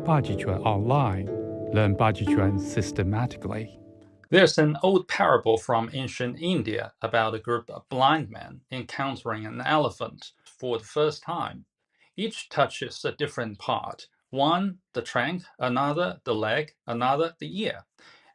Bajiquan.Online. Learn Bajiquan systematically. There's an old parable from ancient India about a group of blind men encountering an elephant for the first time. Each touches a different part. One, the trunk, another, the leg, another, the ear.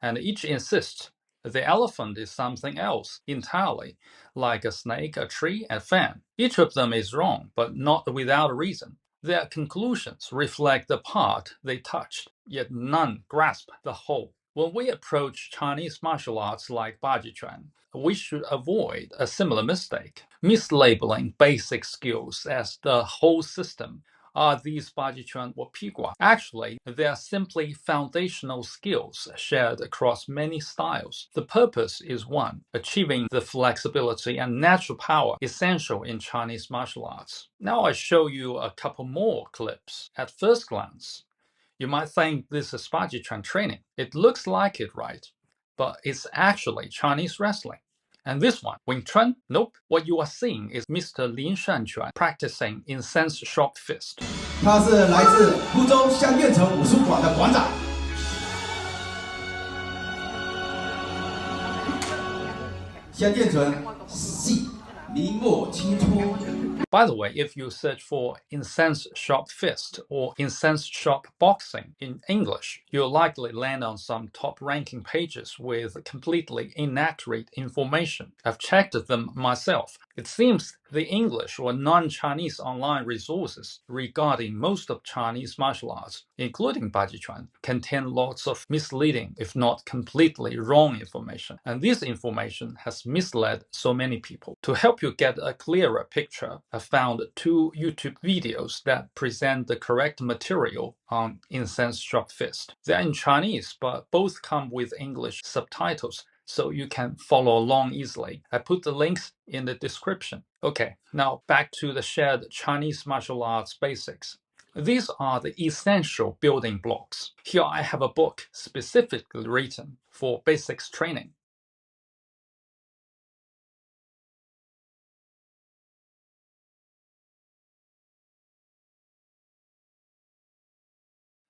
And each insists the elephant is something else entirely, like a snake, a tree, a fan. Each of them is wrong, but not without a reason. Their conclusions reflect the part they touched, yet none grasp the whole. When we approach Chinese martial arts like Bajiquan, we should avoid a similar mistake, mislabeling basic skills as the whole system. Are these Bajiquan or Pigua? Actually, they are simply foundational skills shared across many styles. The purpose is one, achieving the flexibility and natural power essential in Chinese martial arts. Now I show you a couple more clips. At first glance, you might think this is Bajiquan training. It looks like it, right? But it's actually Chinese wrestling. And this one, Wing Chun? Nope. What you are seeing is Mr. Lin Shanquan practicing Incense Shop Fist. 他是来自滁州香苑城武术馆的馆长。香苑城细，明末清初。 By the way, if you search for Incense Shop Fist or Incense Shop Boxing in English, you'll likely land on some top-ranking pages with completely inaccurate information. I've checked them myself. It seems the English or non-Chinese online resources regarding most of Chinese martial arts, including Bajiquan, contain lots of misleading, if not completely wrong information. And this information has misled so many people. To help you get a clearer picture, I found 2 YouTube videos that present the correct material on Incense Shop Fist. They're in Chinese, but both come with English subtitles, so you can follow along easily. I put the links in the description. Okay, now back to the shared Chinese martial arts basics. These are the essential building blocks. Here I have a book specifically written for basics training.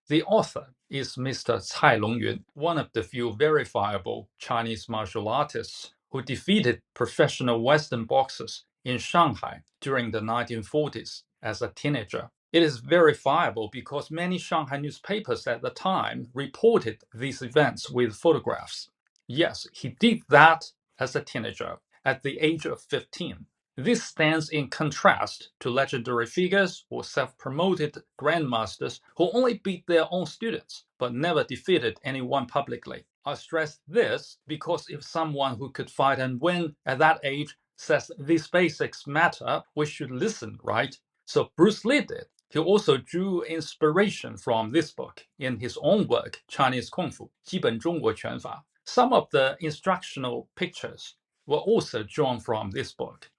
The author is Mr. Cai Longyun, one of the few verifiable Chinese martial artists who defeated professional Western boxers in Shanghai during the 1940s as a teenager. It is verifiable because many Shanghai newspapers at the time reported these events with photographs. Yes, he did that as a teenager, at the age of 15. This stands in contrast to legendary figures or self-promoted grandmasters who only beat their own students, but never defeated anyone publicly. I stress this because if someone who could fight and win at that age says these basics matter, we should listen, right? So Bruce Lee did. He also drew inspiration from this book in his own work, Chinese Kung Fu, 基本中国拳法. Some of the instructional pictures were also drawn from this book.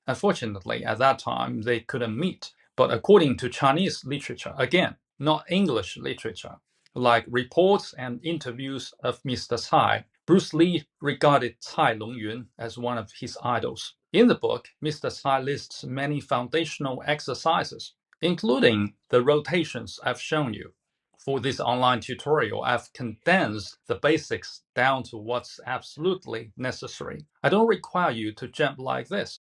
Unfortunately, at that time, they couldn't meet. But according to Chinese literature, again, not English literature, like reports and interviews of Mr. Cai, Bruce Lee regarded Cai Longyun as one of his idols. In the book, Mr. Cai lists many foundational exercises, including the rotations I've shown you. For this online tutorial, I've condensed the basics down to what's absolutely necessary. I don't require you to jump like this,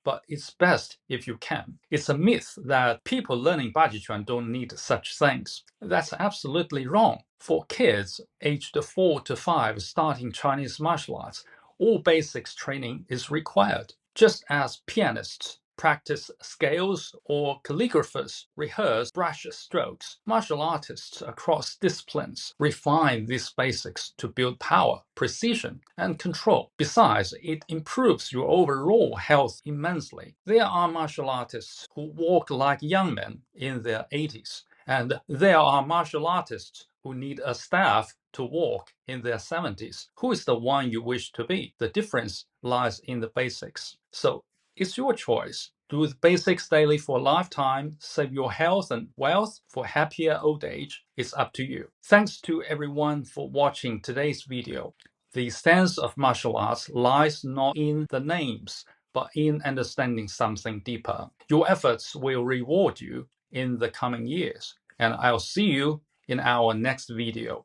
but it's best if you can. It's a myth that people learning Bajiquan don't need such things. That's absolutely wrong. For kids aged 4 to 5 starting Chinese martial arts, all basics training is required. Just as pianists practice scales or calligraphers rehearse brush strokes, martial artists across disciplines refine these basics to build power, precision, and control. Besides, it improves your overall health immensely. There are martial artists who walk like young men in their 80s, and there are martial artists who need a staff to walk in their 70s. Who is the one you wish to be? The difference lies in the basics. So it's your choice. Do the basics daily for a lifetime, save your health and wealth for happier old age. It's up to you. Thanks to everyone for watching today's video. The essence of martial arts lies not in the names, but in understanding something deeper. Your efforts will reward you in the coming years. And I'll see you in our next video.